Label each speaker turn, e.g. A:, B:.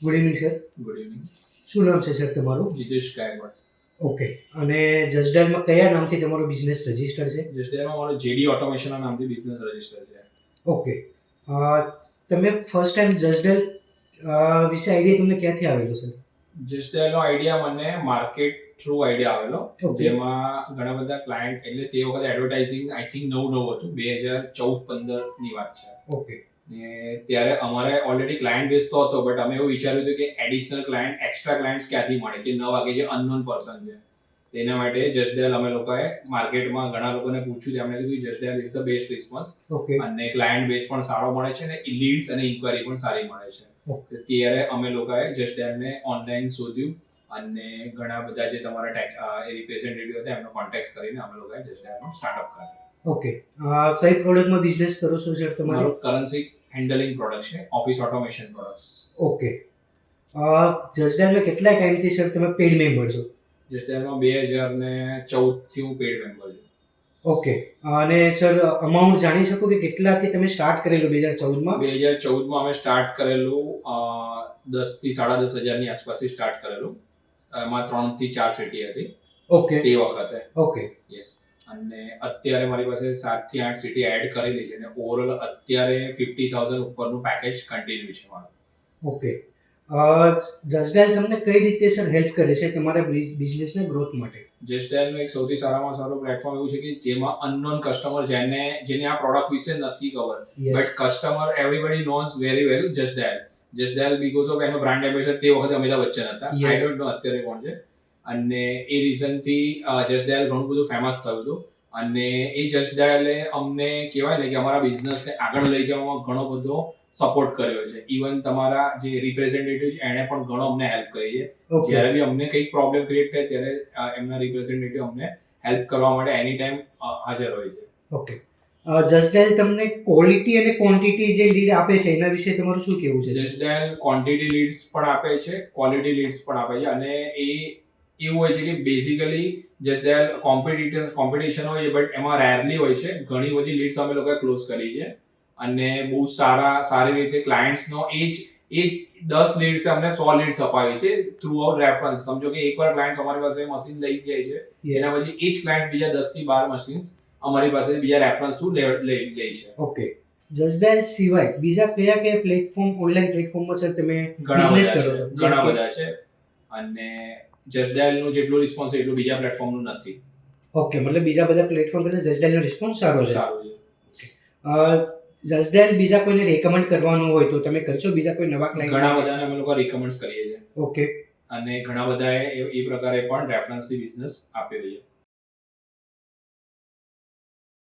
A: Good evening sir.
B: Good evening.
A: શું નામ છે સર તમારું?
B: જીતેશ ગાયકવાડ.
A: ઓકે. અને જસડાયલમાં કયા નામથી તમારો બિઝનેસ રજિસ્ટર છે?
B: જસડાયલમાં મારો જેડી ઓટોમેશનના નામથી બિઝનેસ રજિસ્ટર છે.
A: ઓકે. તમે ફર્સ્ટ ટાઈમ જસડાયલ વિશે આઈડિયા તમને ક્યાંથી આવેલો સર?
B: જસડાયલનો આઈડિયા મને માર્કેટ થ્રુ આઈડિયા આવેલો,
A: Okay.
B: જેમાં ઘણા બધા ક્લાયન્ટ, એટલે તે વખતે એડવર્ટાઇઝિંગ આઈ થિંક નવું હતું, 2014-15 ની વાત છે.
A: ઓકે.
B: ને ત્યારે અમારે ઓલરેડી ક્લાયન્ટ બેઝ તો હતો, બટ અમે એવું વિચાર્યું હતું કે એડિશનલ ક્લાયન્ટ, એક્સ્ટ્રા ક્લાયન્ટ્સ ક્યાંથી મળે, કે ન વાગે જે અનનોન પર્સન છે. તેના માટે જસડાયલ અમે લોકોએ માર્કેટમાં ઘણા લોકોને પૂછ્યું, તેમણે કીધું Justdial is the best response,
A: okay.
B: અને ક્લાયન્ટ બેઝ પણ સારો મળે છે, અને લીડ્સ અને ઇન્ક્વાયરી પણ સારી મળે છે.
A: ઓકે.
B: ત્યારે અમે લોકોએ જસડાયલને ઓનલાઈન શોધ્યું, અને ઘણા બધા જે તમારા રિપ્રેઝેન્ટેટિવ હતા એમનો કોન્ટેક્ટ કરીને અમે લોકોએ જસડાયલનો સ્ટાર્ટઅપ કર્યો.
A: ઓકે. કઈ પ્રોડક્ટમાં બિઝનેસ કરો છો સર તમારો?
B: મારો કરન્સી હેન્ડલિંગ પ્રોડક્ટ છે, ઓફિસ ઓટોમેશન પ્રોડક્ટ્સ.
A: ઓકે. જસડાયલમાં કેટલા ટાઈમથી સર તમે પેડ મેમ્બર છો?
B: જસડાયલમાં 2014થી હું પેડ મેમ્બર છું.
A: ઓકે. અને સર અમાઉન્ટ જાણી શકું કે કેટલાથી તમે સ્ટાર્ટ કરેલું 2014માં?
B: 2014માં અમે સ્ટાર્ટ કરેલું 10 થી 10.5 હજારની આસપાસથી સ્ટાર્ટ કરેલું. એમાં 3 થી 4 સિટી હતી
A: ઓકે.
B: તે વખતે.
A: ઓકે.
B: યસ. અને અત્યારે મારી પાસે 7 થી 8 સિટી એડ કરેલી છે, અને ઓવરઓલ અત્યારે 50,000 ઉપરનું પેકેજ કન્ટિન્યુ છે મારું.
A: ઓકે. જસડાયલ તમને કઈ રીતે સર હેલ્પ કરે છે તમારા બિઝનેસના ગ્રોથ માટે?
B: જસડાયલનું એક સૌથી સારામાં સારું પ્લેટફોર્મ એવું છે કે જેમાં અનનોન કસ્ટમર, જેને આ પ્રોડક્ટ વિશે નથી ખબર, but customer everybody knows very well Justdial because of એનો બ્રાન્ડ એમ્બેસેડર તે વખતે અમિતાભ બચ્ચન હતા. આઈ ડોન્ટ નો અત્યારે કોણ છે. અને એ રીઝનથી જસડાયલ ઘણું બધું ફેમસ થયું હતું, અને એ જસડાયલે અમને કહેવાય ને કે અમારા બિઝનેસને આગળ લઈ જવામાં ઘણો બધો સપોર્ટ કર્યો છે. ઇવન તમારા જે રિપ્રેઝેન્ટેટિવ છે એણે પણ ઘણો અમને હેલ્પ કરી છે. જ્યારે બી અમને કંઈક પ્રોબ્લેમ ક્રિએટ થાય ત્યારે એમના રિપ્રેઝેન્ટેટિવ અમને હેલ્પ કરવા માટે એની ટાઈમ હાજર હોય છે.
A: ઓકે. જસડાયલ તમને ક્વોલિટી અને ક્વોન્ટિટી જે લીડ આપે છે એના વિશે તમારું શું કહેવું છે?
B: જસડાયલ ક્વોન્ટિટી લીડ્સ પણ આપે છે, ક્વોલિટી લીડ્સ પણ આપે છે, અને એ એવું હોય છે કે બેઝિકલી જસડાયલ કોમ્પિટિશન હોય છે, બટ એમાં રેરલી હોય છે. ઘણી બધી લીડ્સ અમે લોકોએ ક્લોઝ કરી છે, અને બહુ સારી રીતે ક્લાયન્ટ્સનો એ જ 10 લીડ્સ અમને 100 લીડ્સ અપાવી છે થ્રુ આઉટ રેફરન્સ. સમજો કે એકવાર ક્લાયન્ટ અમારી પાસે મશીન લઈ જાય છે, એના પછી એ જ ક્લાયન્ટ બીજા 10 થી 12 મશીન્સ અમારી પાસે બીજા રેફરન્સ થ્રુ લઈ છે.
A: ઓકે. જસડાયલ સિવાય બીજા કયા પ્લેટફોર્મ, ઓનલાઈન પ્લેટફોર્મમાં સર તમે બિઝનેસ કરો છો?
B: ઘણા બધા છે, અને જસડાયલનું જેટલું રિસ્પોન્સ એટલું બીજા પ્લેટફોર્મનું નથી.
A: ઓકે. મતલબ બીજા બધા પ્લેટફોર્મ કરતા જસડાયલનો રિસ્પોન્સ સારો છે.
B: સારું છે.
A: જસડાયલ બીજા કોઈને રેકમેન્ડ કરવાનું હોય તો તમે કરશો? બીજા કોઈ નવા ક્લાયન્ટ?
B: ઘણા બધાને અમે લોકો રિકમેન્ડ કરીએ છીએ.
A: ઓકે.
B: અને ઘણા બધાએ એ પ્રકારે પણ રેફરન્સથી બિઝનેસ આપ્યો છે.